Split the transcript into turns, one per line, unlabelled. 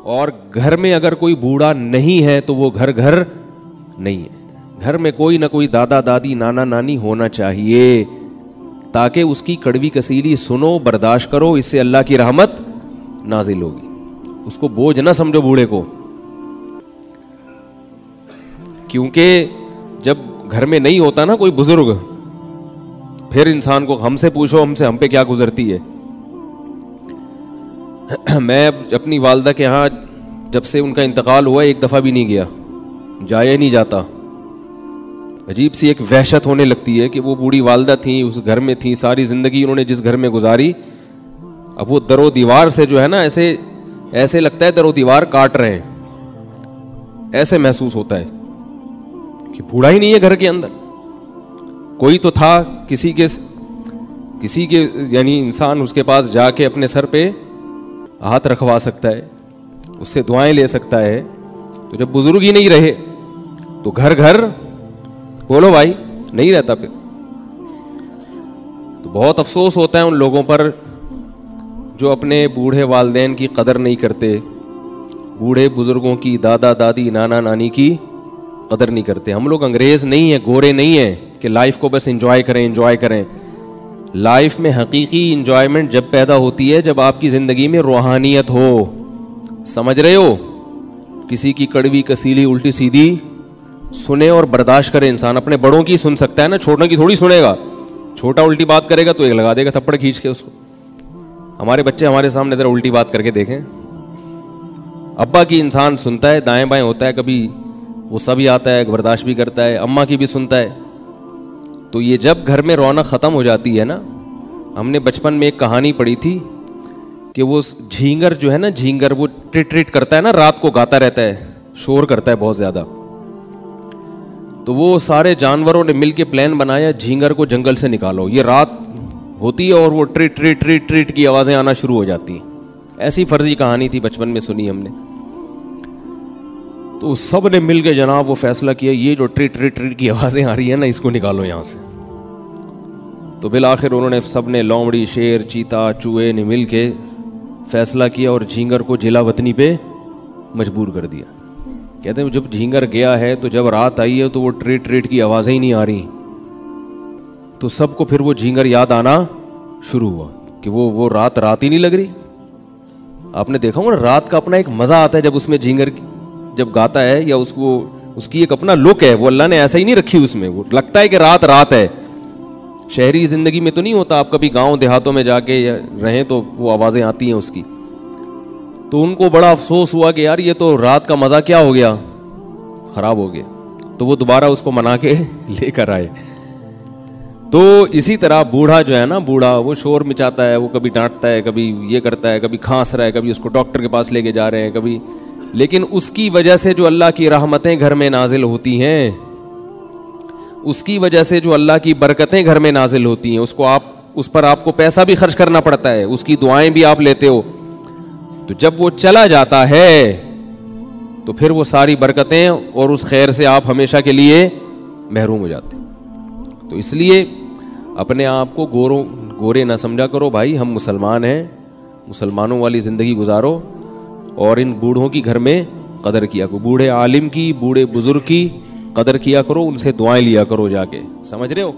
اور گھر میں اگر کوئی بوڑھا نہیں ہے تو وہ گھر گھر نہیں ہے. گھر میں کوئی نہ کوئی دادا دادی نانا نانی ہونا چاہیے تاکہ اس کی کڑوی کسیلی سنو, برداشت کرو, اس سے اللہ کی رحمت نازل ہوگی. اس کو بوجھ نہ سمجھو بوڑھے کو, کیونکہ جب گھر میں نہیں ہوتا نا کوئی بزرگ, پھر انسان کو ہم سے پوچھو ہم پہ کیا گزرتی ہے. میں اپنی والدہ کے ہاں جب سے ان کا انتقال ہوا ایک دفعہ بھی نہیں گیا, جایا نہیں جاتا. عجیب سی ایک وحشت ہونے لگتی ہے کہ وہ بوڑھی والدہ تھیں, اس گھر میں تھیں, ساری زندگی انہوں نے جس گھر میں گزاری, اب وہ در و دیوار سے جو ہے نا ایسے لگتا ہے در و دیوار کاٹ رہے ہیں, ایسے محسوس ہوتا ہے کہ بوڑھا ہی نہیں ہے گھر کے اندر. کوئی تو تھا کسی کے یعنی انسان اس کے پاس جا کے اپنے سر پہ ہاتھ رکھوا سکتا ہے, اس سے دعائیں لے سکتا ہے. تو جب بزرگ ہی نہیں رہے تو گھر گھر بولو بھائی نہیں رہتا. پھر تو بہت افسوس ہوتا ہے ان لوگوں پر جو اپنے بوڑھے والدین کی قدر نہیں کرتے, بوڑھے بزرگوں کی, دادا دادی نانا نانی کی قدر نہیں کرتے. ہم لوگ انگریز نہیں ہیں, گورے نہیں ہیں کہ لائف کو بس انجوائے کریں. لائف میں حقیقی انجوائمنٹ جب پیدا ہوتی ہے جب آپ کی زندگی میں روحانیت ہو. سمجھ رہے ہو, کسی کی کڑوی کسیلی الٹی سیدھی سنے اور برداشت کرے. انسان اپنے بڑوں کی سن سکتا ہے نا, چھوٹوں کی تھوڑی سنے گا. چھوٹا الٹی بات کرے گا تو ایک لگا دے گا تھپڑ کھینچ کے اس کو. ہمارے بچے ہمارے سامنے ذرا الٹی بات کر کے دیکھیں, ابا کی انسان سنتا ہے, دائیں بائیں ہوتا ہے, کبھی غصہ بھی آتا ہے, برداشت بھی کرتا ہے, اماں کی بھی سنتا ہے. تو یہ جب گھر میں رونق ختم ہو جاتی ہے نا, ہم نے بچپن میں ایک کہانی پڑھی تھی کہ وہ جھینگر جو ہے نا, جھینگر وہ ٹریٹ کرتا ہے نا, رات کو گاتا رہتا ہے, شور کرتا ہے بہت زیادہ. تو وہ سارے جانوروں نے مل کے پلان بنایا جھینگر کو جنگل سے نکالو. یہ رات ہوتی ہے اور وہ ٹریٹ کی آوازیں آنا شروع ہو جاتی ہیں. ایسی فرضی کہانی تھی, بچپن میں سنی ہم نے. تو سب نے مل کے جناب وہ فیصلہ کیا یہ جو ٹریٹ کی آوازیں آ رہی ہیں نا اس کو نکالو یہاں سے. تو بالآخر انہوں نے سب نے, لومڑی, شیر, چیتا, چوہے نے مل کے فیصلہ کیا اور جھینگر کو جلا وطنی پہ مجبور کر دیا. کہتے ہیں جب جھینگر گیا ہے تو جب رات آئی ہے تو وہ ٹریٹ کی آوازیں ہی نہیں آ رہی, تو سب کو پھر وہ جھینگر یاد آنا شروع ہوا کہ وہ رات ہی نہیں لگ رہی. آپ نے دیکھا ہوگا رات کا اپنا ایک مزہ آتا ہے جب اس میں جھینگر جب گاتا ہے, یا اس کی ایک اپنا لک ہے, وہ اللہ نے ایسا ہی نہیں رکھی اس میں, وہ لگتا ہے کہ رات ہے. شہری زندگی میں تو نہیں ہوتا, آپ کبھی گاؤں دیہاتوں میں جا کے رہیں تو وہ آوازیں آتی ہیں اس کی. تو ان کو بڑا افسوس ہوا کہ یار یہ تو رات کا مزہ کیا ہو گیا, خراب ہو گیا. تو وہ دوبارہ اس کو منا کے لے کر آئے. تو اسی طرح بوڑھا جو ہے نا, بوڑھا وہ شور مچاتا ہے, وہ کبھی ڈانٹتا ہے, کبھی یہ کرتا ہے, کبھی کھانس رہا ہے, کبھی اس کو ڈاکٹر کے پاس لے کے جا رہے ہیں, کبھی. لیکن اس کی وجہ سے جو اللہ کی رحمتیں گھر میں نازل ہوتی ہیں, اس کی وجہ سے جو اللہ کی برکتیں گھر میں نازل ہوتی ہیں, اس پر آپ کو پیسہ بھی خرچ کرنا پڑتا ہے, اس کی دعائیں بھی آپ لیتے ہو. تو جب وہ چلا جاتا ہے تو پھر وہ ساری برکتیں اور اس خیر سے آپ ہمیشہ کے لیے محروم ہو جاتے. تو اس لیے اپنے آپ کو گورے نہ سمجھا کرو بھائی, ہم مسلمان ہیں, مسلمانوں والی زندگی گزارو اور ان بوڑھوں کی گھر میں قدر کیا کرو. بوڑھے عالم کی, بوڑھے بزرگ کی قدر کیا کرو, ان سے دعائیں لیا کرو جا کے. سمجھ رہے ہو؟